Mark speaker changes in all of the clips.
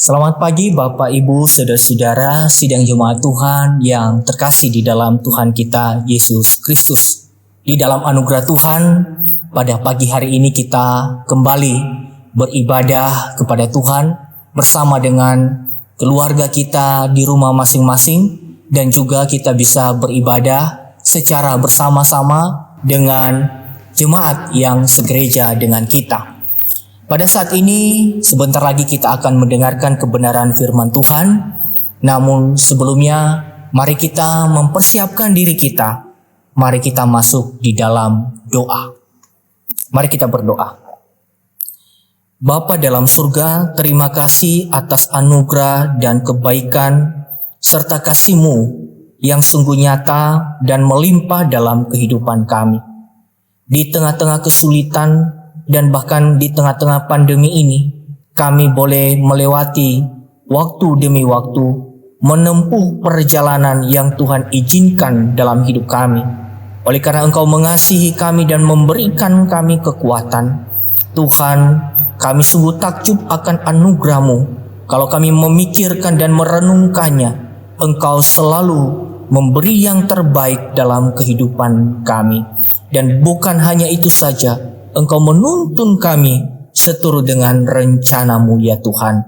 Speaker 1: Selamat pagi Bapak Ibu Saudara-saudara sidang jemaat Tuhan yang terkasih di dalam Tuhan kita Yesus Kristus. Di dalam anugerah Tuhan, pada pagi hari ini kita kembali beribadah kepada Tuhan bersama dengan keluarga kita di rumah masing-masing, dan juga kita bisa beribadah secara bersama-sama dengan jemaat yang segereja dengan kita. Pada saat ini, sebentar lagi kita akan mendengarkan kebenaran firman Tuhan. Namun sebelumnya, mari kita mempersiapkan diri kita. Mari kita masuk di dalam doa. Mari kita berdoa. Bapa dalam surga, terima kasih atas anugerah dan kebaikan serta kasih-Mu yang sungguh nyata dan melimpah dalam kehidupan kami. Di tengah-tengah kesulitan dan bahkan di tengah-tengah pandemi ini, kami boleh melewati waktu demi waktu, menempuh perjalanan yang Tuhan izinkan dalam hidup kami. Oleh karena Engkau mengasihi kami dan memberikan kami kekuatan, Tuhan, kami sungguh takjub akan anugerah-Mu. Kalau kami memikirkan dan merenungkannya, Engkau selalu memberi yang terbaik dalam kehidupan kami. Dan bukan hanya itu saja, Engkau menuntun kami seturut dengan rencana-Mu ya Tuhan.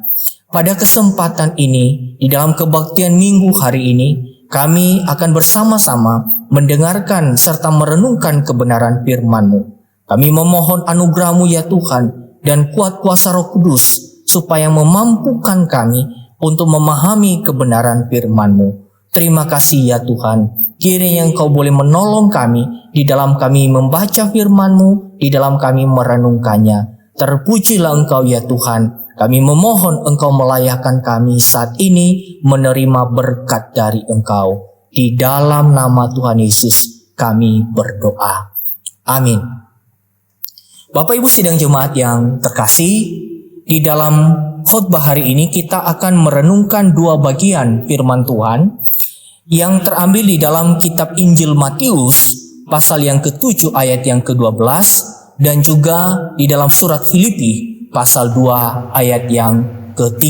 Speaker 1: Pada kesempatan ini, di dalam kebaktian minggu hari ini, kami akan bersama-sama mendengarkan serta merenungkan kebenaran firman-Mu. Kami memohon anugerah-Mu ya Tuhan, dan kuat kuasa Roh Kudus, supaya memampukan kami untuk memahami kebenaran firman-Mu. Terima kasih ya Tuhan. Kiranya Engkau boleh menolong kami di dalam kami membaca firman-Mu, di dalam kami merenungkannya. Terpujilah Engkau ya Tuhan. Kami memohon Engkau melayakkan kami saat ini menerima berkat dari Engkau. Di dalam nama Tuhan Yesus kami berdoa. Amin. Bapak Ibu sidang jemaat yang terkasih, di dalam khotbah hari ini kita akan merenungkan dua bagian firman Tuhan yang terambil di dalam kitab Injil Matius pasal yang ke-7 ayat yang ke-12, dan juga di dalam surat Filipi pasal 2 ayat yang ke-3.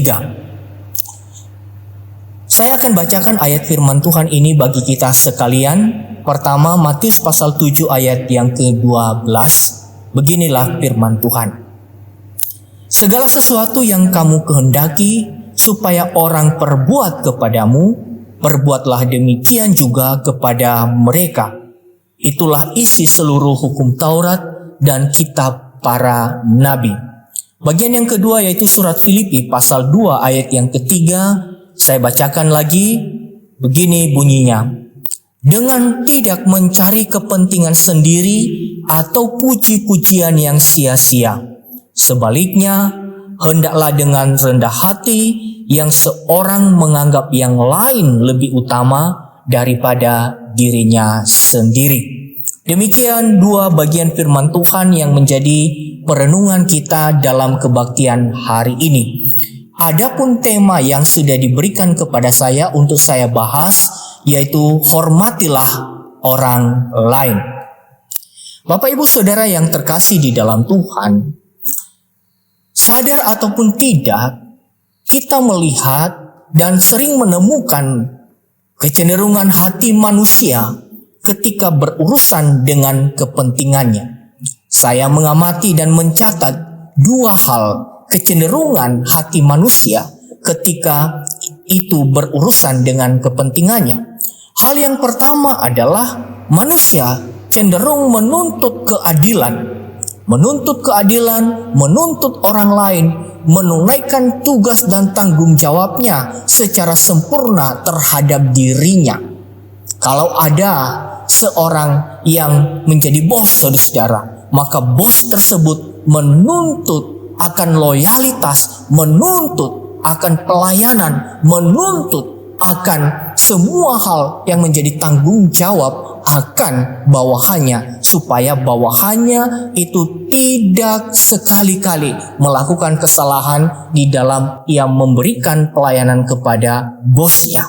Speaker 1: Saya akan bacakan ayat firman Tuhan ini bagi kita sekalian. Pertama, Matius pasal 7 ayat yang ke-12. Beginilah firman Tuhan. Segala sesuatu yang kamu kehendaki supaya orang perbuat kepadamu, perbuatlah demikian juga kepada mereka. Itulah isi seluruh hukum Taurat dan kitab para nabi. Bagian yang kedua yaitu surat Filipi pasal 2 ayat yang ketiga. Saya bacakan lagi. Begini bunyinya. Dengan tidak mencari kepentingan sendiri atau puji-pujian yang sia-sia. Sebaliknya, hendaklah dengan rendah hati yang seorang menganggap yang lain lebih utama daripada dirinya sendiri. Demikian dua bagian firman Tuhan yang menjadi perenungan kita dalam kebaktian hari ini. Adapun tema yang sudah diberikan kepada saya untuk saya bahas, yaitu hormatilah orang lain. Bapak Ibu Saudara yang terkasih di dalam Tuhan, sadar ataupun tidak, kita melihat dan sering menemukan kecenderungan hati manusia ketika berurusan dengan kepentingannya. Saya mengamati dan mencatat dua hal kecenderungan hati manusia ketika itu berurusan dengan kepentingannya. Hal yang pertama adalah manusia cenderung menuntut keadilan. Menuntut keadilan, menuntut orang lain, menunaikan tugas dan tanggung jawabnya secara sempurna terhadap dirinya. Kalau ada seorang yang menjadi bos saudara-saudara, maka bos tersebut menuntut akan loyalitas, menuntut akan pelayanan, menuntut akan semua hal yang menjadi tanggung jawab akan bawahannya, supaya bawahannya itu tidak sekali-kali melakukan kesalahan di dalam ia memberikan pelayanan kepada bosnya.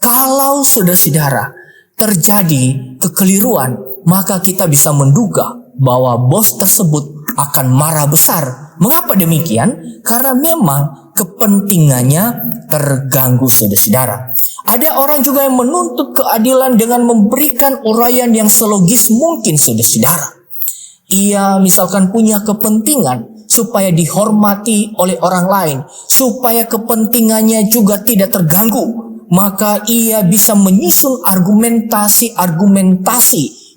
Speaker 1: Kalau saudara-saudara terjadi kekeliruan, maka kita bisa menduga bahwa bos tersebut akan marah besar. Mengapa demikian? Karena memang kepentingannya terganggu, saudara-saudara. Ada orang juga yang menuntut keadilan dengan memberikan uraian yang selogis mungkin, saudara-saudara. Ia misalkan punya kepentingan supaya dihormati oleh orang lain, supaya kepentingannya juga tidak terganggu. Maka ia bisa menyusun argumentasi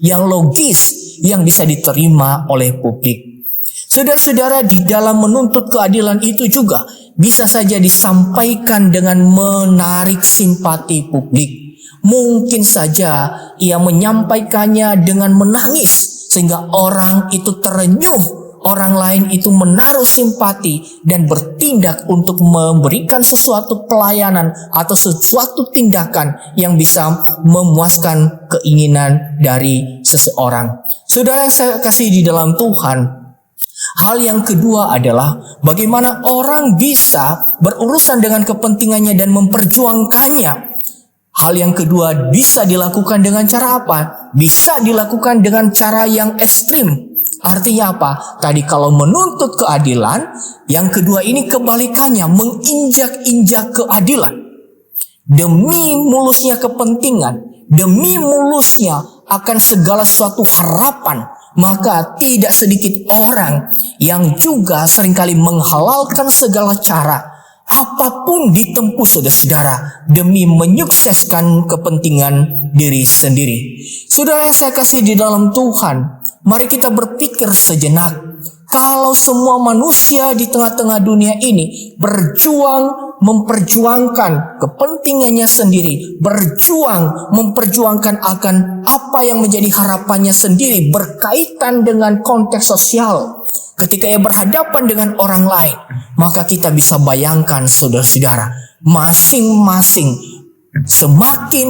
Speaker 1: yang logis yang bisa diterima oleh publik. Saudara-saudara, di dalam menuntut keadilan itu juga bisa saja disampaikan dengan menarik simpati publik. Mungkin saja ia menyampaikannya dengan menangis sehingga orang itu terenyuh, orang lain itu menaruh simpati dan bertindak untuk memberikan sesuatu pelayanan atau sesuatu tindakan yang bisa memuaskan keinginan dari seseorang. Saudara yang saya kasih di dalam Tuhan, hal yang kedua adalah bagaimana orang bisa berurusan dengan kepentingannya dan memperjuangkannya. Hal yang kedua bisa dilakukan dengan cara apa? Bisa dilakukan dengan cara yang ekstrim. Artinya apa? Tadi kalau menuntut keadilan, yang kedua ini kebalikannya, menginjak-injak keadilan. Demi mulusnya kepentingan, demi mulusnya akan segala suatu harapan, maka tidak sedikit orang yang juga seringkali menghalalkan segala cara, apapun ditempuh, saudara-saudara, demi menyukseskan kepentingan diri sendiri. Saudara yang saya kasih di dalam Tuhan, mari kita berpikir sejenak. Kalau semua manusia di tengah-tengah dunia ini berjuang memperjuangkan kepentingannya sendiri, berjuang memperjuangkan akan apa yang menjadi harapannya sendiri berkaitan dengan konteks sosial, ketika ia berhadapan dengan orang lain, maka kita bisa bayangkan, saudara-saudara, masing-masing semakin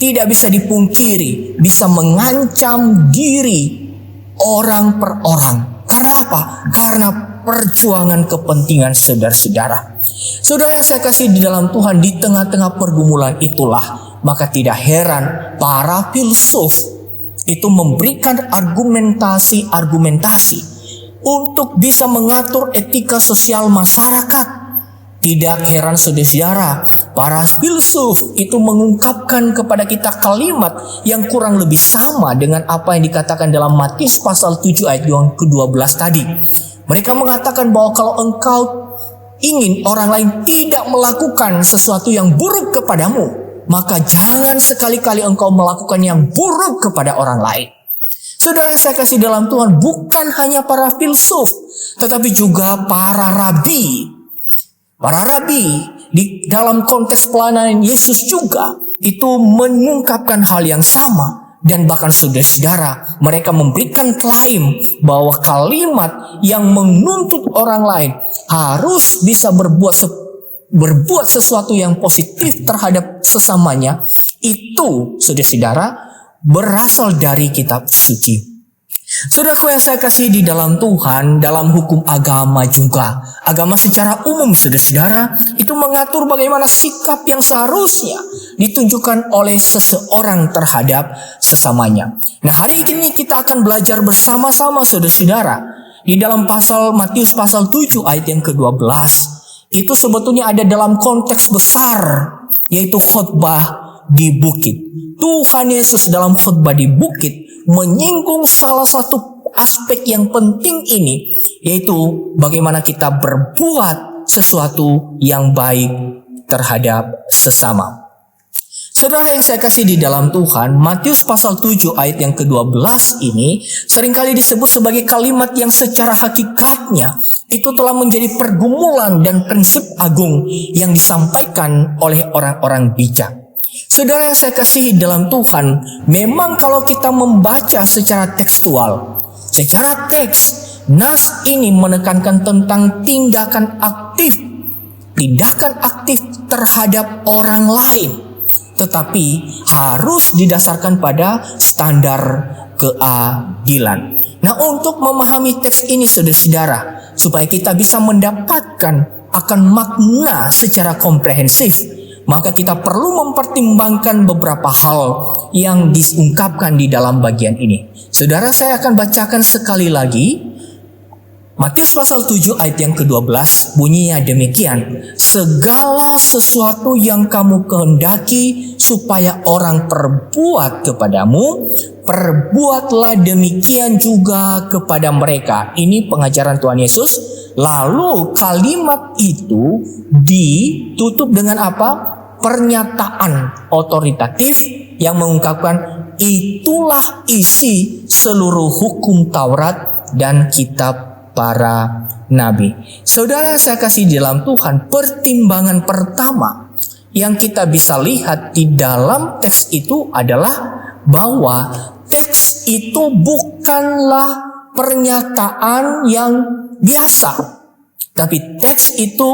Speaker 1: tidak bisa dipungkiri, bisa mengancam diri orang per orang. Karena apa? Karena perjuangan kepentingan saudara-saudara. Saudara yang saya kasih di dalam Tuhan, di tengah-tengah pergumulan itulah, maka tidak heran para filsuf itu memberikan argumentasi untuk bisa mengatur etika sosial masyarakat. Tidak heran, saudara-saudara, para filsuf itu mengungkapkan kepada kita kalimat yang kurang lebih sama dengan apa yang dikatakan dalam Matius pasal 7 ayat yang ke-12 tadi. Mereka mengatakan bahwa kalau engkau ingin orang lain tidak melakukan sesuatu yang buruk kepadamu, maka jangan sekali-kali engkau melakukan yang buruk kepada orang lain. Saudara yang saya kasih dalam Tuhan, bukan hanya para filsuf, tetapi juga para rabi. Para rabi di dalam konteks pelayanan Yesus juga itu mengungkapkan hal yang sama. Dan bahkan saudara-saudara, mereka memberikan klaim bahwa kalimat yang menuntut orang lain harus bisa berbuat sesuatu yang positif terhadap sesamanya, itu saudara-saudara berasal dari kitab suci. Saudaraku yang saya kasih di dalam Tuhan, dalam hukum agama juga, agama secara umum, saudara-saudara, itu mengatur bagaimana sikap yang seharusnya ditunjukkan oleh seseorang terhadap sesamanya. Nah, hari ini kita akan belajar bersama-sama, saudara-saudara, di dalam Matius pasal 7 ayat yang ke-12. Itu sebetulnya ada dalam konteks besar, yaitu khotbah di bukit. Tuhan Yesus dalam khotbah di bukit menyinggung salah satu aspek yang penting ini, yaitu bagaimana kita berbuat sesuatu yang baik terhadap sesama. Saudara yang saya kasih di dalam Tuhan, Matius pasal 7 ayat yang ke-12 ini seringkali disebut sebagai kalimat yang secara hakikatnya itu telah menjadi pergumulan dan prinsip agung yang disampaikan oleh orang-orang bijak. Saudara yang saya kasih dalam Tuhan, memang kalau kita membaca secara tekstual, secara teks, nas ini menekankan tentang tindakan aktif terhadap orang lain, tetapi harus didasarkan pada standar keadilan. Nah, untuk memahami teks ini, saudara-saudara, supaya kita bisa mendapatkan akan makna secara komprehensif, maka kita perlu mempertimbangkan beberapa hal yang diungkapkan di dalam bagian ini. Saudara, saya akan bacakan sekali lagi Matius pasal 7 ayat yang ke-12 bunyinya demikian. Segala sesuatu yang kamu kehendaki supaya orang perbuat kepadamu, perbuatlah demikian juga kepada mereka. Ini pengajaran Tuhan Yesus. Lalu kalimat itu ditutup dengan apa? Pernyataan otoritatif yang mengungkapkan itulah isi seluruh hukum Taurat dan kitab para nabi. Saudara saya kasih di dalam Tuhan, pertimbangan pertama yang kita bisa lihat di dalam teks itu adalah bahwa teks itu bukanlah pernyataan yang biasa, tapi teks itu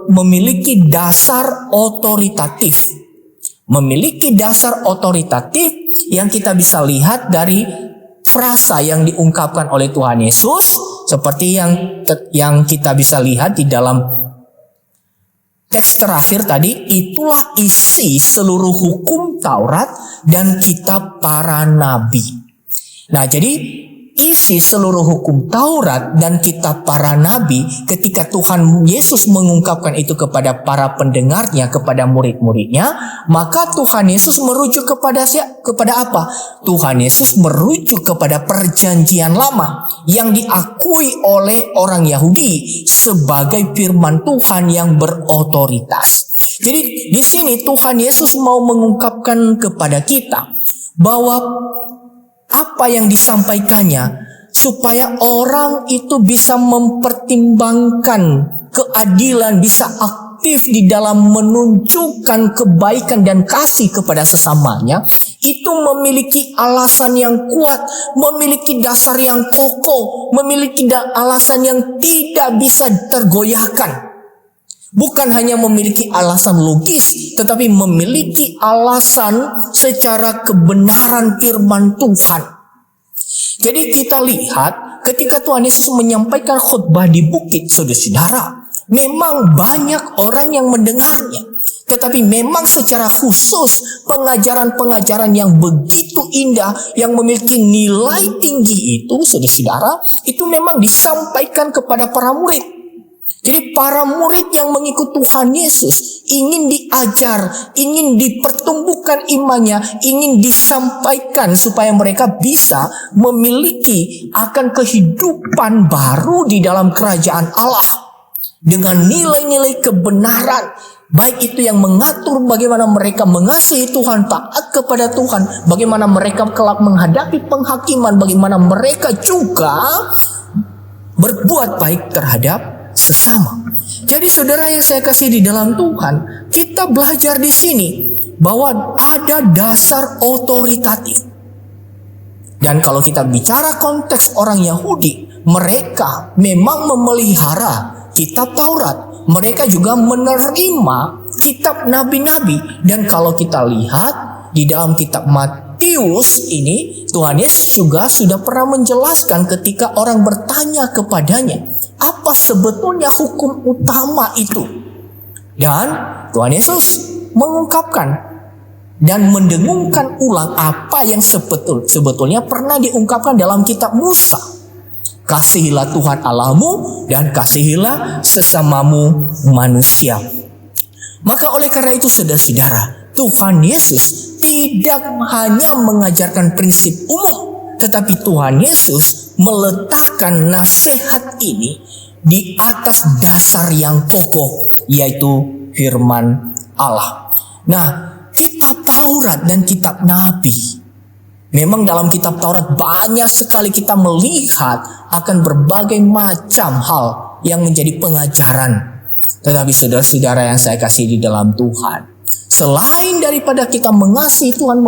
Speaker 1: memiliki dasar otoritatif. Memiliki dasar otoritatif yang kita bisa lihat dari frasa yang diungkapkan oleh Tuhan Yesus, seperti yang kita bisa lihat di dalam teks terakhir tadi. Itulah isi seluruh hukum Taurat dan kitab para nabi. Nah, jadi isi seluruh hukum Taurat dan kitab para nabi, ketika Tuhan Yesus mengungkapkan itu kepada para pendengarnya, kepada murid-muridnya, maka Tuhan Yesus merujuk kepada apa? Tuhan Yesus merujuk kepada perjanjian lama yang diakui oleh orang Yahudi sebagai firman Tuhan yang berotoritas. Jadi di sini Tuhan Yesus mau mengungkapkan kepada kita bahwa apa yang disampaikannya supaya orang itu bisa mempertimbangkan keadilan, bisa aktif di dalam menunjukkan kebaikan dan kasih kepada sesamanya, itu memiliki alasan yang kuat, memiliki dasar yang kokoh, memiliki alasan yang tidak bisa tergoyahkan. Bukan hanya memiliki alasan logis, tetapi memiliki alasan secara kebenaran firman Tuhan. Jadi kita lihat ketika Tuhan Yesus menyampaikan khotbah di bukit, saudara-saudara, memang banyak orang yang mendengarnya. Tetapi memang secara khusus pengajaran-pengajaran yang begitu indah, yang memiliki nilai tinggi itu, saudara-saudara, itu memang disampaikan kepada para murid. Jadi para murid yang mengikut Tuhan Yesus ingin diajar, ingin dipertumbuhkan imannya, ingin disampaikan supaya mereka bisa memiliki akan kehidupan baru di dalam kerajaan Allah. Dengan nilai-nilai kebenaran, baik itu yang mengatur bagaimana mereka mengasihi Tuhan, taat kepada Tuhan, bagaimana mereka kelak menghadapi penghakiman, bagaimana mereka juga berbuat baik terhadap sesama. Jadi saudara yang saya kasih di dalam Tuhan, kita belajar di sini bahwa ada dasar otoritatif. Dan kalau kita bicara konteks orang Yahudi, mereka memang memelihara kitab Taurat. Mereka juga menerima kitab nabi-nabi. Dan kalau kita lihat di dalam kitab Matius ini, Tuhan Yesus juga sudah pernah menjelaskan ketika orang bertanya kepadanya, apa sebetulnya hukum utama itu? Dan Tuhan Yesus mengungkapkan dan mendengungkan ulang apa yang sebetulnya pernah diungkapkan dalam kitab Musa. Kasihilah Tuhan Allahmu dan kasihilah sesamamu manusia. Maka oleh karena itu saudara-saudara, Tuhan Yesus tidak hanya mengajarkan prinsip umum, tetapi Tuhan Yesus meletakkan nasihat ini di atas dasar yang kokoh, yaitu firman Allah. Nah, kitab Taurat dan kitab Nabi, memang dalam kitab Taurat banyak sekali kita melihat akan berbagai macam hal yang menjadi pengajaran. Tetapi saudara-saudara yang saya kasih di dalam Tuhan, selain daripada kita mengasihi Tuhan,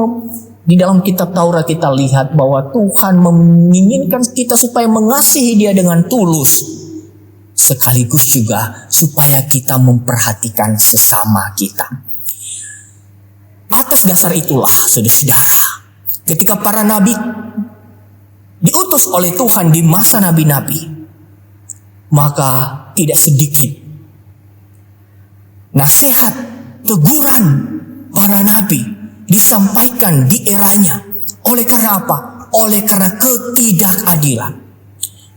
Speaker 1: di dalam kitab Taurat kita lihat bahwa Tuhan menginginkan kita supaya mengasihi Dia dengan tulus, sekaligus juga supaya kita memperhatikan sesama kita. Atas dasar itulah saudara-saudara, ketika para nabi diutus oleh Tuhan di masa nabi-nabi, maka tidak sedikit nasihat, teguran para nabi disampaikan di eranya. Oleh karena apa? Oleh karena ketidakadilan.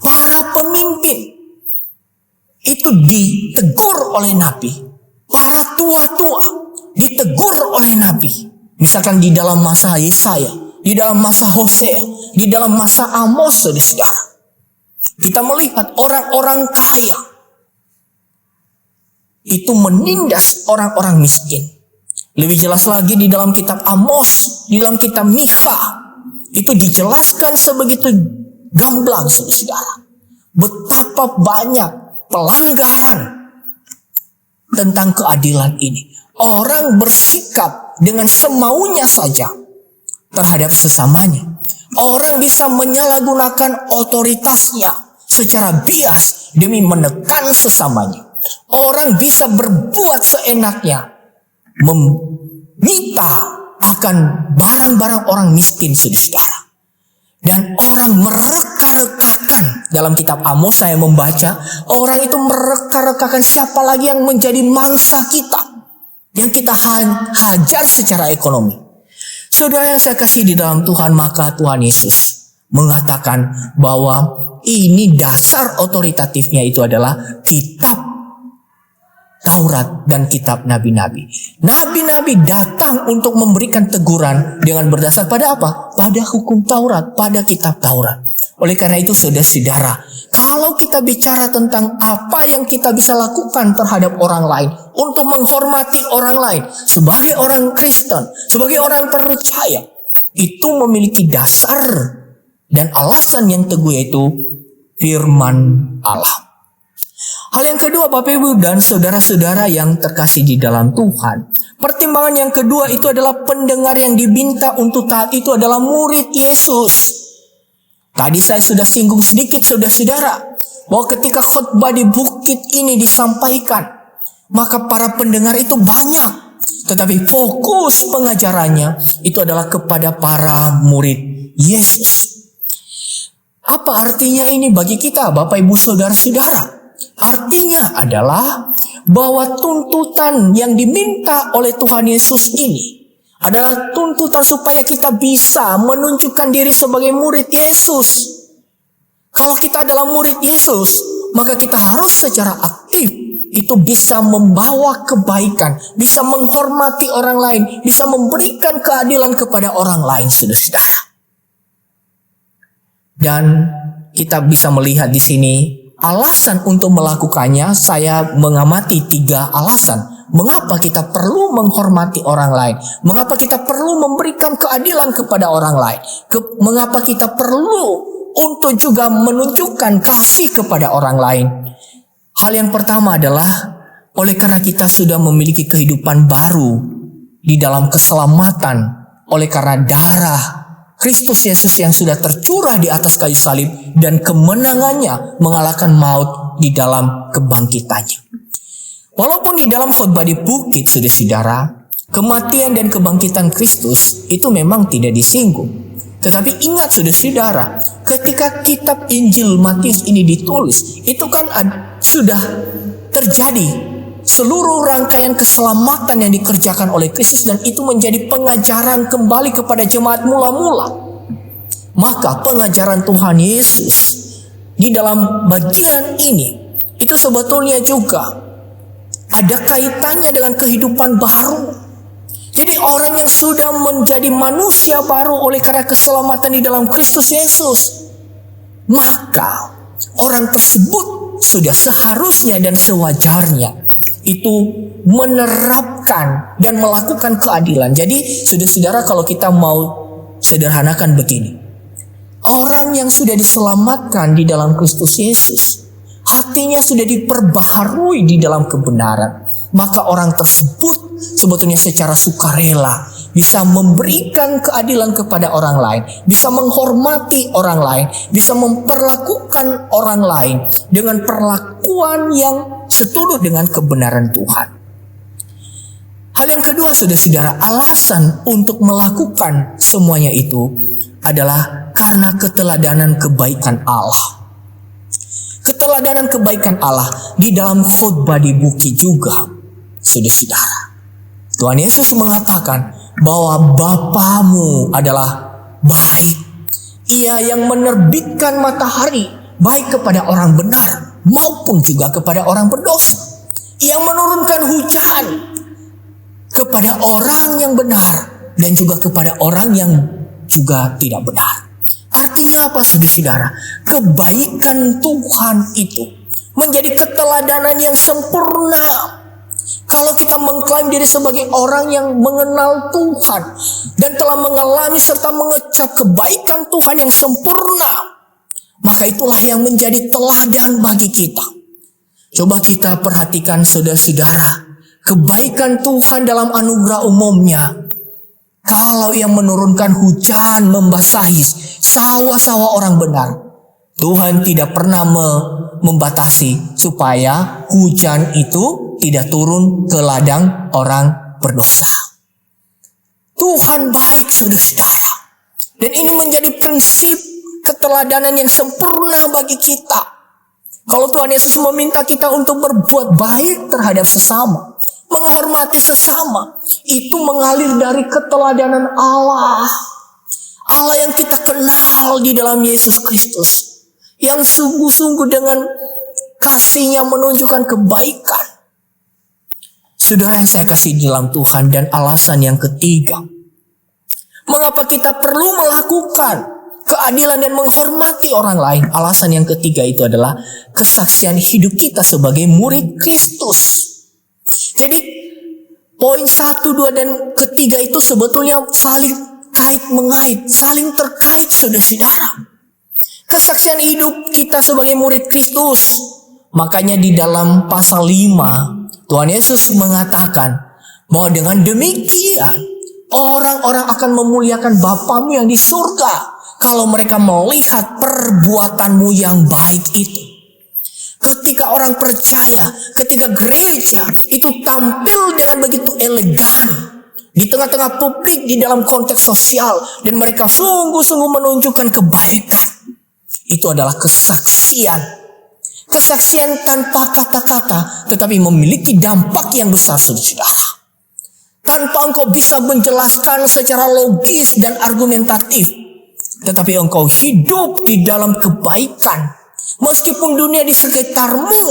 Speaker 1: para pemimpin itu ditegur oleh Nabi. Para tua-tua ditegur oleh Nabi. Misalkan di dalam masa Yesaya, di dalam masa Hosea, di dalam masa Amos, saudara. Kita melihat orang-orang kaya itu menindas orang-orang miskin. Lebih jelas lagi di dalam kitab Amos, di dalam kitab Mikha, itu dijelaskan sebegitu gamblang, saudara. Betapa banyak pelanggaran tentang keadilan ini. Orang bersikap dengan semaunya saja terhadap sesamanya. Orang bisa menyalahgunakan otoritasnya secara bias demi menekan sesamanya. Orang bisa berbuat seenaknya, menyita akan barang-barang orang miskin, saudara. Dan orang mereka-rekakan. Dalam kitab Amos saya membaca, orang itu mereka-rekakan siapa lagi yang menjadi mangsa kita, yang kita hajar secara ekonomi. Saudara yang saya kasih di dalam Tuhan, maka Tuhan Yesus mengatakan bahwa ini dasar otoritatifnya itu adalah kitab Taurat dan kitab nabi-nabi. Nabi-nabi datang untuk memberikan teguran dengan berdasar pada apa? Pada hukum Taurat, pada kitab Taurat. Oleh karena itu saudara-saudara, kalau kita bicara tentang apa yang kita bisa lakukan terhadap orang lain, untuk menghormati orang lain, sebagai orang Kristen, sebagai orang percaya, itu memiliki dasar dan alasan yang teguh, yaitu firman Allah. Hal yang kedua, Bapak Ibu dan saudara-saudara yang terkasih di dalam Tuhan, pertimbangan yang kedua itu adalah pendengar yang diminta untuk taat itu adalah murid Yesus. Tadi saya sudah singgung sedikit, saudara-saudara, bahwa ketika khotbah di bukit ini disampaikan, maka para pendengar itu banyak, tetapi fokus pengajarannya itu adalah kepada para murid Yesus. Apa artinya ini bagi kita, Bapak Ibu saudara-saudara? Artinya adalah bahwa tuntutan yang diminta oleh Tuhan Yesus ini adalah tuntutan supaya kita bisa menunjukkan diri sebagai murid Yesus. Kalau kita adalah murid Yesus, maka kita harus secara aktif itu bisa membawa kebaikan, bisa menghormati orang lain, bisa memberikan keadilan kepada orang lain, saudara-saudara. Dan kita bisa melihat di sini alasan untuk melakukannya. Saya mengamati 3 alasan. Mengapa kita perlu menghormati orang lain? Mengapa kita perlu memberikan keadilan kepada orang lain? Mengapa kita perlu untuk juga menunjukkan kasih kepada orang lain? Hal yang pertama adalah oleh karena kita sudah memiliki kehidupan baru di dalam keselamatan oleh karena darah Kristus Yesus yang sudah tercurah di atas kayu salib dan kemenangannya mengalahkan maut di dalam kebangkitannya. Walaupun di dalam khotbah di bukit, saudara-saudara, kematian dan kebangkitan Kristus itu memang tidak disinggung. Tetapi ingat saudara-saudara, ketika kitab Injil Matius ini ditulis, itu kan sudah terjadi seluruh rangkaian keselamatan yang dikerjakan oleh Kristus, dan itu menjadi pengajaran kembali kepada jemaat mula-mula. Maka pengajaran Tuhan Yesus di dalam bagian ini itu sebetulnya juga ada kaitannya dengan kehidupan baru. Jadi orang yang sudah menjadi manusia baru oleh karena keselamatan di dalam Kristus Yesus, maka orang tersebut sudah seharusnya dan sewajarnya itu menerapkan dan melakukan keadilan. Jadi saudara-saudara, kalau kita mau sederhanakan begini, orang yang sudah diselamatkan di dalam Kristus Yesus, hatinya sudah diperbaharui di dalam kebenaran, maka orang tersebut sebetulnya secara sukarela bisa memberikan keadilan kepada orang lain, bisa menghormati orang lain, bisa memperlakukan orang lain dengan perlakuan yang setuju dengan kebenaran Tuhan. Hal yang kedua, saudara-saudara, alasan untuk melakukan semuanya itu adalah karena keteladanan kebaikan Allah. Keteladanan kebaikan Allah di dalam khotbah di bukit juga, saudara-saudara. Tuhan Yesus mengatakan bahwa Bapamu adalah baik. Ia yang menerbitkan matahari baik kepada orang benar maupun juga kepada orang berdosa. Ia menurunkan hujan kepada orang yang benar dan juga kepada orang yang juga tidak benar. Artinya apa, saudara-saudara? Kebaikan Tuhan itu menjadi keteladanan yang sempurna. Kalau kita mengklaim diri sebagai orang yang mengenal Tuhan dan telah mengalami serta mengecap kebaikan Tuhan yang sempurna, maka itulah yang menjadi teladan bagi kita. Coba kita perhatikan, saudara-saudara, kebaikan Tuhan dalam anugerah umumnya. Kalau Ia menurunkan hujan membasahi sawah-sawah orang benar, Tuhan tidak pernah membatasi supaya hujan itu tidak turun ke ladang orang berdosa. Tuhan baik, saudara-saudara. Dan ini menjadi prinsip keteladanan yang sempurna bagi kita. Kalau Tuhan Yesus meminta kita untuk berbuat baik terhadap sesama, menghormati sesama, itu mengalir dari keteladanan Allah. Allah yang kita kenal di dalam Yesus Kristus, yang sungguh-sungguh dengan kasih-Nya menunjukkan kebaikan. Saudara yang saya kasih di dalam Tuhan, dan alasan yang ketiga, mengapa kita perlu melakukan keadilan dan menghormati orang lain. Alasan yang ketiga itu adalah kesaksian hidup kita sebagai murid Kristus. Jadi poin 1, 2, dan ketiga itu sebetulnya saling kait-mengait, saling terkait, saudara-saudara. Kesaksian hidup kita sebagai murid Kristus. Makanya di dalam pasal 5, Tuhan Yesus mengatakan bahwa dengan demikian orang-orang akan memuliakan Bapamu yang di surga kalau mereka melihat perbuatanmu yang baik itu. Ketika orang percaya, ketika gereja itu tampil dengan begitu elegan di tengah-tengah publik, di dalam konteks sosial, dan mereka sungguh-sungguh menunjukkan kebaikan, itu adalah kesaksian. Kesaksian tanpa kata-kata, tetapi memiliki dampak yang besar, saudara. Tanpa engkau bisa menjelaskan secara logis dan argumentatif, tetapi engkau hidup di dalam kebaikan. Meskipun dunia di sekitarmu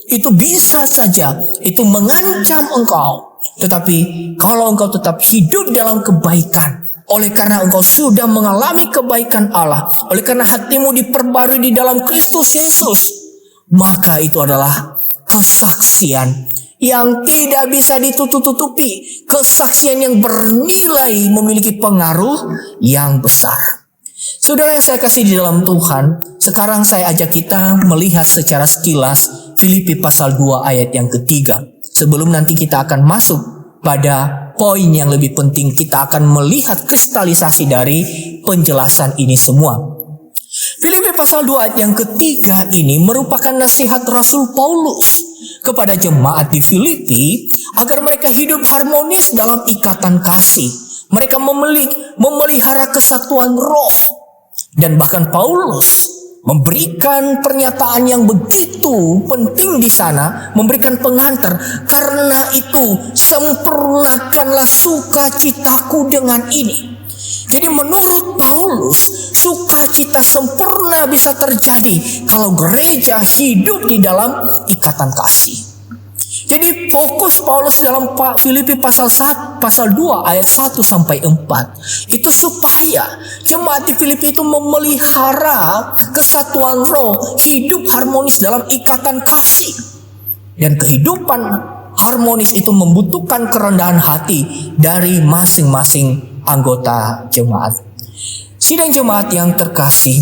Speaker 1: itu bisa saja itu mengancam engkau, tetapi kalau engkau tetap hidup dalam kebaikan, oleh karena engkau sudah mengalami kebaikan Allah, oleh karena hatimu diperbarui di dalam Kristus Yesus, maka itu adalah kesaksian yang tidak bisa ditutup-tutupi. Kesaksian yang bernilai, memiliki pengaruh yang besar. Saudara yang saya kasih di dalam Tuhan, sekarang saya ajak kita melihat secara sekilas Filipi pasal 2 ayat yang ketiga. Sebelum nanti kita akan masuk pada poin yang lebih penting, kita akan melihat kristalisasi dari penjelasan ini semua. Filipi pasal 2 ayat yang ketiga ini merupakan nasihat Rasul Paulus kepada jemaat di Filipi agar mereka hidup harmonis dalam ikatan kasih. Mereka memelihara kesatuan roh. Dan bahkan Paulus memberikan pernyataan yang begitu penting di sana, memberikan pengantar, karena itu sempurnakanlah sukacitaku dengan ini. Jadi menurut Paulus, sukacita sempurna bisa terjadi kalau gereja hidup di dalam ikatan kasih. Jadi fokus Paulus dalam Filipi pasal 2 ayat 1 sampai 4 itu supaya jemaat di Filipi itu memelihara kesatuan roh, hidup harmonis dalam ikatan kasih. Dan kehidupan harmonis itu membutuhkan kerendahan hati dari masing-masing anggota jemaat. Sidang jemaat yang terkasih,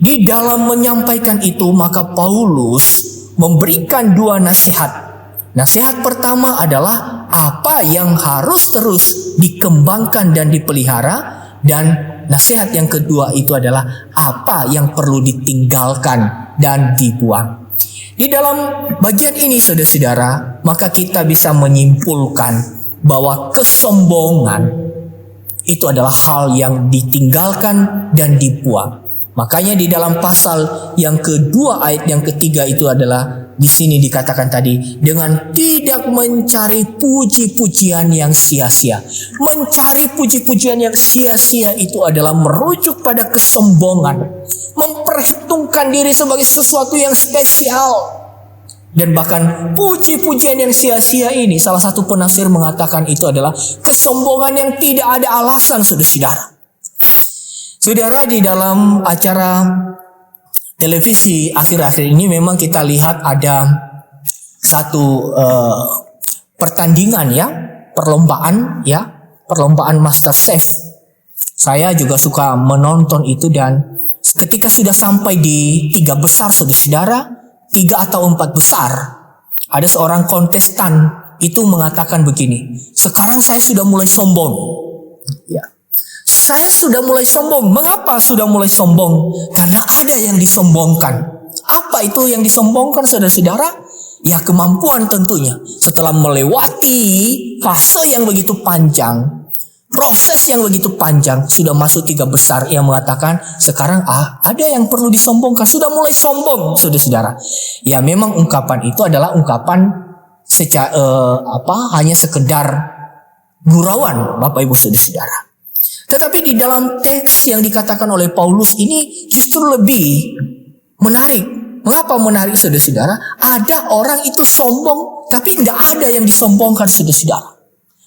Speaker 1: di dalam menyampaikan itu maka Paulus memberikan dua nasihat. Nasihat pertama adalah apa yang harus terus dikembangkan dan dipelihara, dan nasihat yang kedua itu adalah apa yang perlu ditinggalkan dan dibuang. Di dalam bagian ini, saudara-saudara, maka kita bisa menyimpulkan bahwa kesombongan itu adalah hal yang ditinggalkan dan dibuang. Makanya di dalam pasal yang kedua ayat yang ketiga itu adalah di sini dikatakan tadi, dengan tidak mencari puji-pujian yang sia-sia. Mencari puji-pujian yang sia-sia itu adalah merujuk pada kesombongan, memperhitungkan diri sebagai sesuatu yang spesial. Dan bahkan puji-pujian yang sia-sia ini, salah satu penafsir mengatakan itu adalah kesombongan yang tidak ada alasan, saudara-saudara. Saudara, di dalam acara televisi akhir-akhir ini memang kita lihat ada satu pertandingan ya, perlombaan MasterChef. Saya juga suka menonton itu, dan ketika sudah sampai di 3 besar, saudara-saudara, 3 atau 4 besar, ada seorang kontestan itu mengatakan begini, sekarang saya sudah mulai sombong. Ya. Saya sudah mulai sombong. Mengapa sudah mulai sombong? Karena ada yang disombongkan. Apa itu yang disombongkan, saudara-saudara? Ya, kemampuan tentunya. Setelah melewati fase yang begitu panjang, proses yang begitu panjang, sudah masuk 3 besar, yang mengatakan sekarang ada yang perlu disombongkan. Sudah mulai sombong, saudara-saudara. Ya, memang ungkapan itu adalah ungkapan hanya sekedar gurauan, Bapak Ibu saudara-saudara. Tetapi di dalam teks yang dikatakan oleh Paulus ini justru lebih menarik. Mengapa menarik, saudara-saudara? Ada orang itu sombong, tapi tidak ada yang disombongkan, saudara-saudara.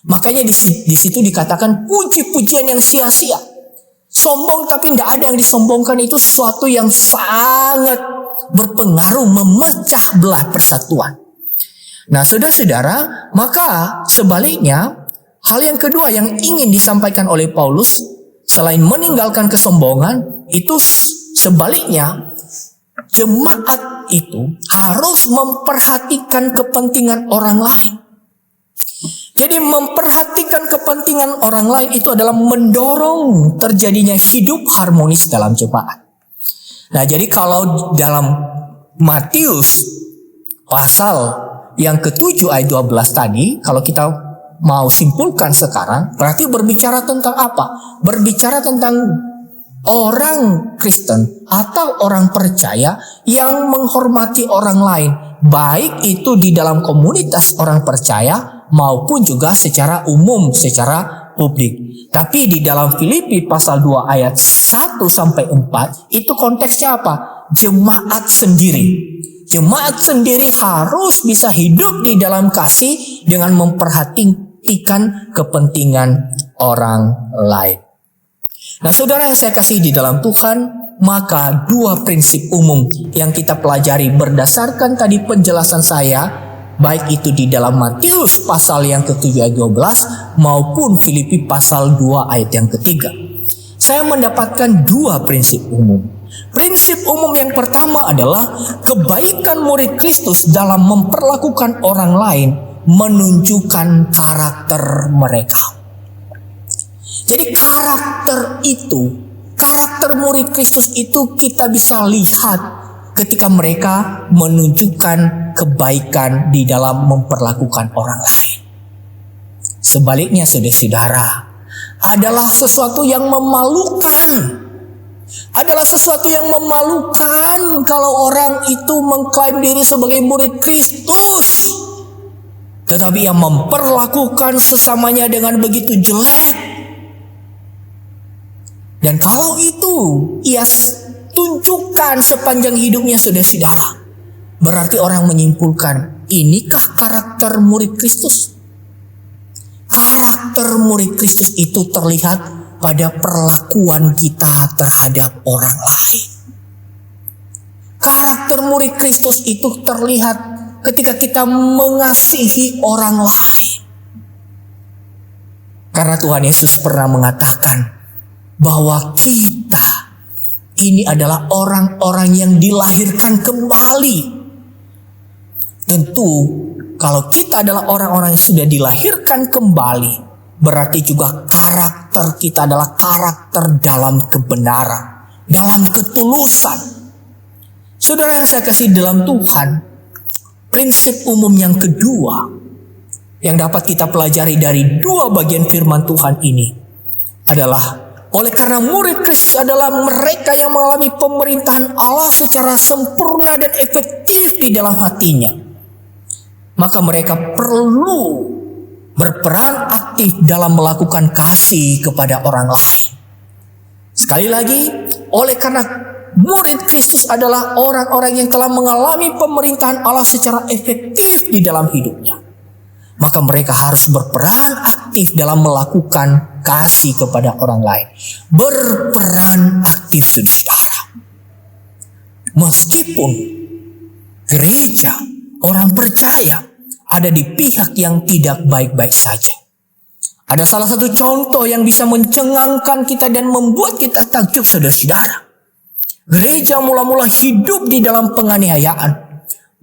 Speaker 1: Makanya di situ dikatakan puji-pujian yang sia-sia. Sombong tapi tidak ada yang disombongkan itu sesuatu yang sangat berpengaruh, memecah belah persatuan. Nah, saudara-saudara, maka sebaliknya, hal yang kedua yang ingin disampaikan oleh Paulus, selain meninggalkan kesombongan, itu sebaliknya, jemaat itu harus memperhatikan kepentingan orang lain. Jadi memperhatikan kepentingan orang lain itu adalah mendorong terjadinya hidup harmonis dalam jemaat. Nah, jadi kalau dalam Matius pasal yang ke-7 ayat 12 tadi, kalau kita mau simpulkan sekarang, berarti berbicara tentang apa? Berbicara tentang orang Kristen atau orang percaya yang menghormati orang lain, baik itu di dalam komunitas orang percaya maupun juga secara umum, secara publik. Tapi di dalam Filipi pasal 2 ayat 1 sampai 4 itu konteksnya apa? Jemaat sendiri. Jemaat sendiri harus bisa hidup di dalam kasih dengan memperhatikan kepentingan orang lain. Nah, saudara yang saya kasih di dalam Tuhan, maka 2 prinsip umum yang kita pelajari berdasarkan tadi penjelasan saya, baik itu di dalam Matius pasal yang ke-7 ayat 12 maupun Filipi pasal 2 ayat yang ketiga. Saya mendapatkan 2 prinsip umum. Prinsip umum yang pertama adalah kebaikan murid Kristus dalam memperlakukan orang lain menunjukkan karakter mereka. Jadi karakter murid Kristus itu kita bisa lihat ketika mereka menunjukkan kebaikan di dalam memperlakukan orang lain. Sebaliknya, saudara-saudara, adalah sesuatu yang memalukan. Adalah sesuatu yang memalukan kalau orang itu mengklaim diri sebagai murid Kristus, tetapi yang memperlakukan sesamanya dengan begitu jelek. Dan kalau itu ia tunjukkan sepanjang hidupnya, saudara-saudara, berarti orang menyimpulkan, inikah karakter murid Kristus? Karakter murid Kristus itu terlihat pada perlakuan kita terhadap orang lain. Karakter murid Kristus itu terlihat ketika kita mengasihi orang lain. Karena Tuhan Yesus pernah mengatakan bahwa kita ini adalah orang-orang yang dilahirkan kembali. Tentu kalau kita adalah orang-orang yang sudah dilahirkan kembali, berarti juga karakter kita adalah karakter dalam kebenaran, dalam ketulusan. Saudara yang saya kasih dalam Tuhan, prinsip umum yang kedua yang dapat kita pelajari dari 2 bagian firman Tuhan ini adalah Oleh karena murid Kristus adalah mereka yang mengalami pemerintahan Allah secara sempurna dan efektif di dalam hatinya, maka mereka perlu berperan aktif dalam melakukan kasih kepada orang lain. Sekali lagi, oleh karena murid Kristus adalah orang-orang yang telah mengalami pemerintahan Allah secara efektif di dalam hidupnya, maka mereka harus berperan aktif dalam melakukan kasih kepada orang lain. Berperan aktif, saudara. Meskipun gereja, orang percaya ada di pihak yang tidak baik-baik saja. Ada salah satu contoh yang bisa mencengangkan kita dan membuat kita takjub, saudara-saudara. Gereja mula-mula hidup di dalam penganiayaan,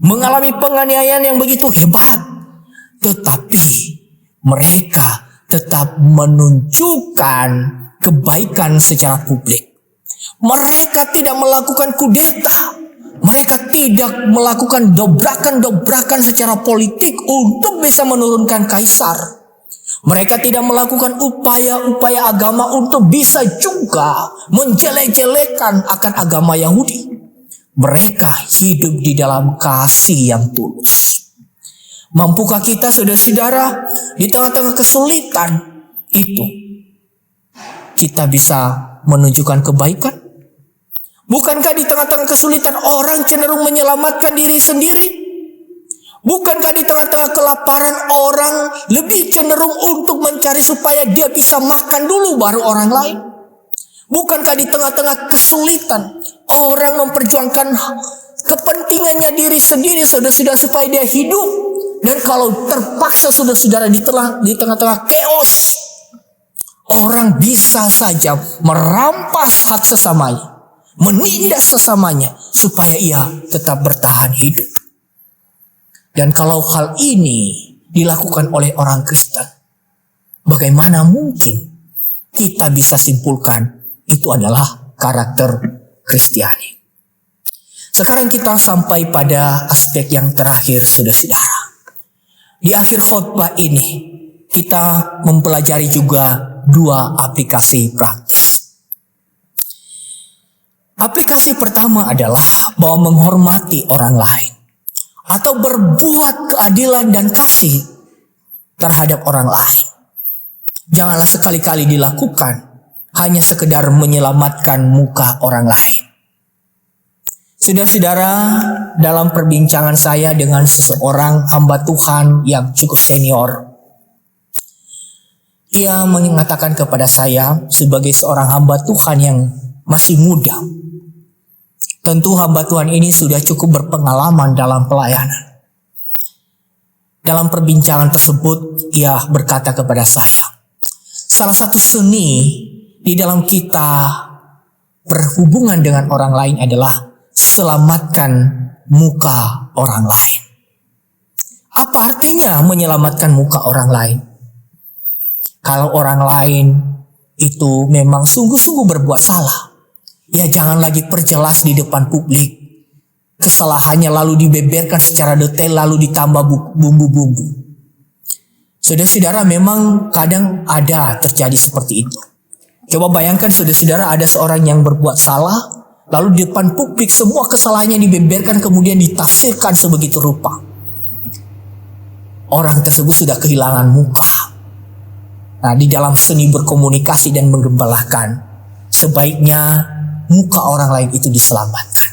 Speaker 1: mengalami penganiayaan yang begitu hebat, tetapi mereka tetap menunjukkan kebaikan secara publik. Mereka tidak melakukan kudeta. Mereka tidak melakukan dobrakan-dobrakan secara politik untuk bisa menurunkan kaisar. Mereka tidak melakukan upaya-upaya agama untuk bisa juga menjelek-jelekan akan agama Yahudi. Mereka hidup di dalam kasih yang tulus. Mampukah kita, saudara-saudara, di tengah-tengah kesulitan itu kita bisa menunjukkan kebaikan? Bukankah di tengah-tengah kesulitan orang cenderung menyelamatkan diri sendiri? Bukankah di tengah-tengah kelaparan orang lebih cenderung untuk mencari supaya dia bisa makan dulu baru orang lain? Bukankah di tengah-tengah kesulitan orang memperjuangkan kepentingannya diri sendiri, saudara-saudara, supaya dia hidup? Dan kalau terpaksa, saudara-saudara, di tengah-tengah chaos, orang bisa saja merampas hak sesamanya, menindas sesamanya supaya ia tetap bertahan hidup. Dan kalau hal ini dilakukan oleh orang Kristen, bagaimana mungkin kita bisa simpulkan itu adalah karakter Kristiani? Sekarang kita sampai pada aspek yang terakhir, saudara-saudara. Di akhir khotbah ini kita mempelajari juga dua aplikasi praktis. Aplikasi pertama adalah bahwa menghormati orang lain atau berbuat keadilan dan kasih terhadap orang lain janganlah sekali-kali dilakukan hanya sekedar menyelamatkan muka orang lain. Saudara-saudara, dalam perbincangan saya dengan seseorang hamba Tuhan yang cukup senior, ia mengatakan kepada saya sebagai seorang hamba Tuhan yang masih muda. Tentu hamba Tuhan ini sudah cukup berpengalaman dalam pelayanan. Dalam perbincangan tersebut, ia berkata kepada saya, salah satu seni di dalam kita berhubungan dengan orang lain adalah selamatkan muka orang lain. Apa artinya menyelamatkan muka orang lain? Kalau orang lain itu memang sungguh-sungguh berbuat salah, ya jangan lagi perjelas di depan publik kesalahannya lalu dibeberkan secara detail lalu ditambah bumbu-bumbu. Saudara-saudara, memang kadang ada terjadi seperti itu. Coba bayangkan, saudara-saudara, ada seorang yang berbuat salah, lalu di depan publik semua kesalahannya dibeberkan kemudian ditafsirkan sebegitu rupa. Orang tersebut sudah kehilangan muka. Nah, di dalam seni berkomunikasi dan menggembalakan, sebaiknya muka orang lain itu diselamatkan.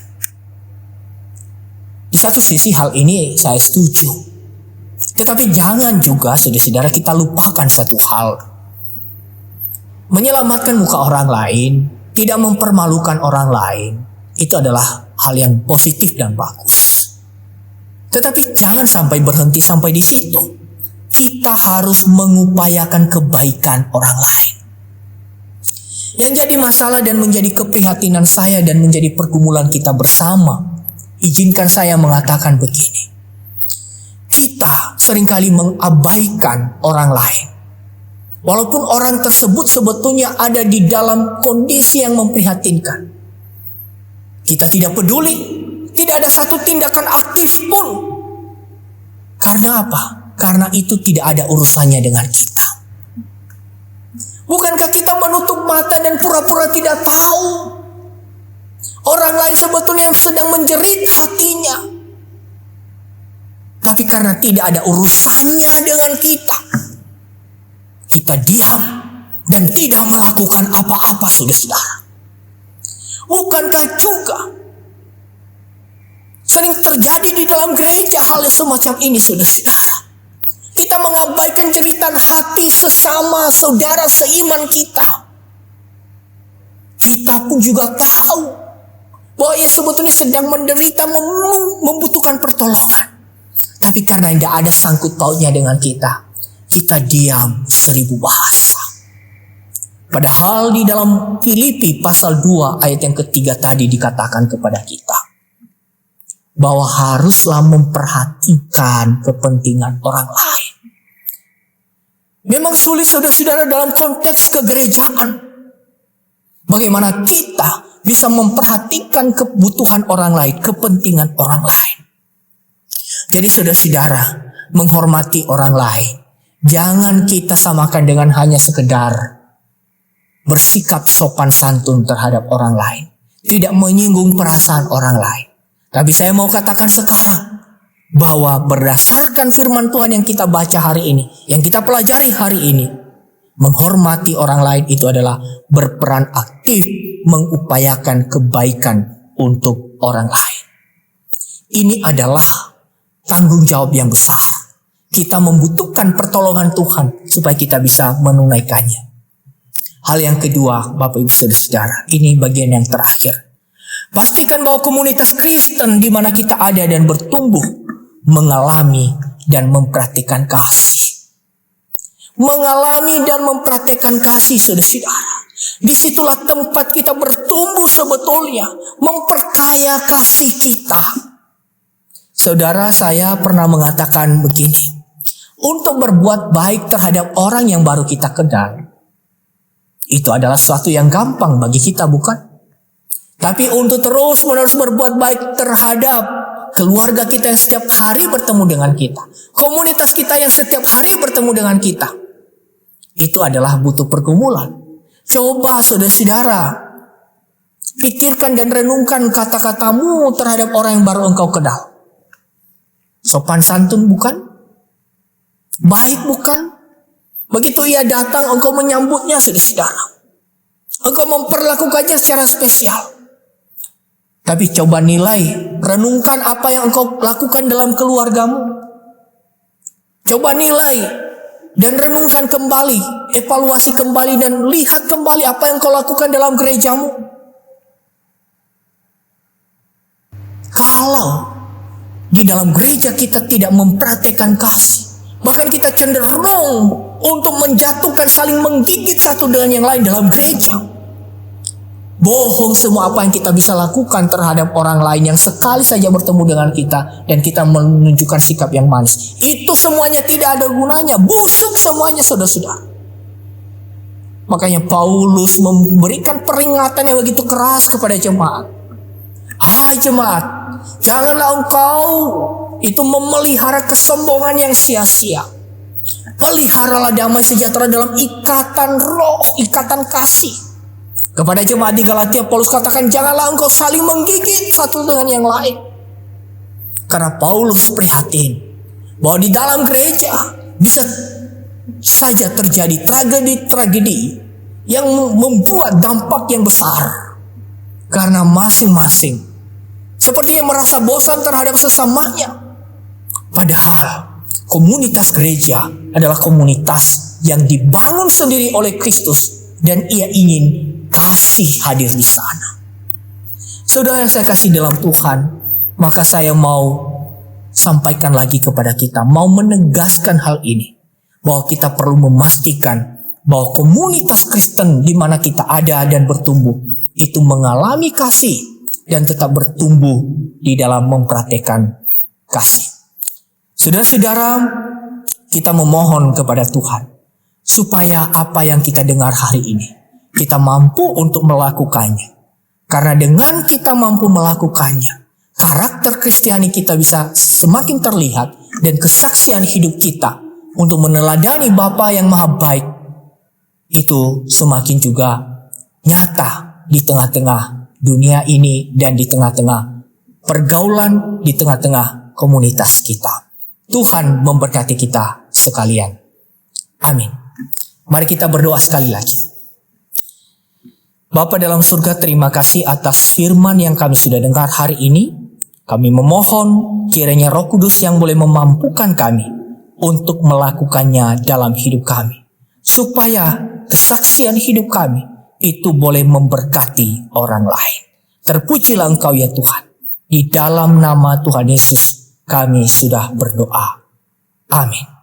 Speaker 1: Di satu sisi hal ini saya setuju. Tetapi jangan juga, saudara-saudara, kita lupakan satu hal. Menyelamatkan muka orang lain, tidak mempermalukan orang lain, itu adalah hal yang positif dan bagus. Tetapi jangan sampai berhenti sampai di situ. Kita harus mengupayakan kebaikan orang lain. Yang jadi masalah dan menjadi keprihatinan saya dan menjadi pergumulan kita bersama, izinkan saya mengatakan begini. Kita seringkali mengabaikan orang lain. Walaupun orang tersebut sebetulnya ada di dalam kondisi yang memprihatinkan. Kita tidak peduli, tidak ada satu tindakan aktif pun. Karena apa? Karena itu tidak ada urusannya dengan kita. Bukankah kita menutup mata dan pura-pura tidak tahu? Orang lain sebetulnya sedang menjerit hatinya. Tapi karena tidak ada urusannya dengan kita, kita diam dan tidak melakukan apa-apa, saudara-saudara. Bukankah juga sering terjadi di dalam gereja hal yang semacam ini, saudara-saudara? Kita mengabaikan jeritan hati sesama saudara seiman kita. Kita pun juga tahu bahwa ia sebetulnya sedang menderita, membutuhkan pertolongan. Tapi karena tidak ada sangkut pautnya dengan kita, kita diam 1000 bahasa. Padahal di dalam Filipi pasal 2 ayat yang ketiga tadi dikatakan kepada kita bahwa haruslah memperhatikan kepentingan orang lain. Memang sulit, saudara-saudara, dalam konteks kegerejaan. Bagaimana kita bisa memperhatikan kebutuhan orang lain, kepentingan orang lain. Jadi saudara-saudara, menghormati orang lain, jangan kita samakan dengan hanya sekedar bersikap sopan santun terhadap orang lain, tidak menyinggung perasaan orang lain. Tapi saya mau katakan sekarang bahwa berdasarkan firman Tuhan yang kita baca hari ini, yang kita pelajari hari ini, menghormati orang lain itu adalah berperan aktif mengupayakan kebaikan untuk orang lain. Ini adalah tanggung jawab yang besar. Kita membutuhkan pertolongan Tuhan supaya kita bisa menunaikannya. Hal yang kedua, Bapak Ibu Saudara-saudara, ini bagian yang terakhir. Pastikan bahwa komunitas Kristen di mana kita ada dan bertumbuh mengalami dan mempraktikkan kasih. Mengalami dan mempraktikkan kasih, saudara-saudara. Disitulah tempat kita bertumbuh sebetulnya, memperkaya kasih kita. Saudara, saya pernah mengatakan begini, untuk berbuat baik terhadap orang yang baru kita kenal, itu adalah sesuatu yang gampang bagi kita, bukan? Tapi untuk terus-menerus berbuat baik terhadap keluarga kita yang setiap hari bertemu dengan kita, komunitas kita yang setiap hari bertemu dengan kita, itu adalah butuh pergumulan. Coba saudara-saudara, pikirkan dan renungkan kata-katamu terhadap orang yang baru engkau kenal. Sopan santun bukan? Baik bukan? Begitu ia datang, engkau menyambutnya, saudara-saudara. Engkau memperlakukannya secara spesial. Tapi coba nilai, renungkan apa yang engkau lakukan dalam keluargamu. Coba nilai dan renungkan kembali, evaluasi kembali dan lihat kembali apa yang engkau lakukan dalam gerejamu. Kalau di dalam gereja kita tidak mempraktekkan kasih, bahkan kita cenderung untuk menjatuhkan, saling menggigit satu dengan yang lain dalam gereja. Bohong semua apa yang kita bisa lakukan terhadap orang lain yang sekali saja bertemu dengan kita dan kita menunjukkan sikap yang manis. Itu semuanya tidak ada gunanya, busuk semuanya, saudara-saudara. Makanya Paulus memberikan peringatan yang begitu keras kepada jemaat. Hai jemaat, janganlah engkau itu memelihara kesombongan yang sia-sia. Peliharalah damai sejahtera dalam ikatan roh, ikatan kasih. Kepada jemaat di Galatia, Paulus katakan, janganlah engkau saling menggigit satu dengan yang lain. Karena Paulus prihatin bahwa di dalam gereja bisa saja terjadi tragedi-tragedi yang membuat dampak yang besar. Karena masing-masing sepertinya merasa bosan terhadap sesamanya. Padahal komunitas gereja adalah komunitas yang dibangun sendiri oleh Kristus dan ia ingin kasih hadir di sana. Saudara yang saya kasih dalam Tuhan, maka saya mau sampaikan lagi kepada kita, mau menegaskan hal ini, bahwa kita perlu memastikan bahwa komunitas Kristen di mana kita ada dan bertumbuh itu mengalami kasih dan tetap bertumbuh di dalam mempraktekkan kasih. Saudara-saudara, kita memohon kepada Tuhan supaya apa yang kita dengar hari ini kita mampu untuk melakukannya. Karena dengan kita mampu melakukannya, karakter Kristiani kita bisa semakin terlihat dan kesaksian hidup kita untuk meneladani Bapa yang Maha Baik itu semakin juga nyata di tengah-tengah dunia ini dan di tengah-tengah pergaulan, di tengah-tengah komunitas kita. Tuhan memberkati kita sekalian. Amin. Mari kita berdoa sekali lagi. Bapa dalam surga, terima kasih atas firman yang kami sudah dengar hari ini. Kami memohon kiranya Roh Kudus yang boleh memampukan kami untuk melakukannya dalam hidup kami. Supaya kesaksian hidup kami itu boleh memberkati orang lain. Terpujilah Engkau ya Tuhan. Di dalam nama Tuhan Yesus kami sudah berdoa. Amin.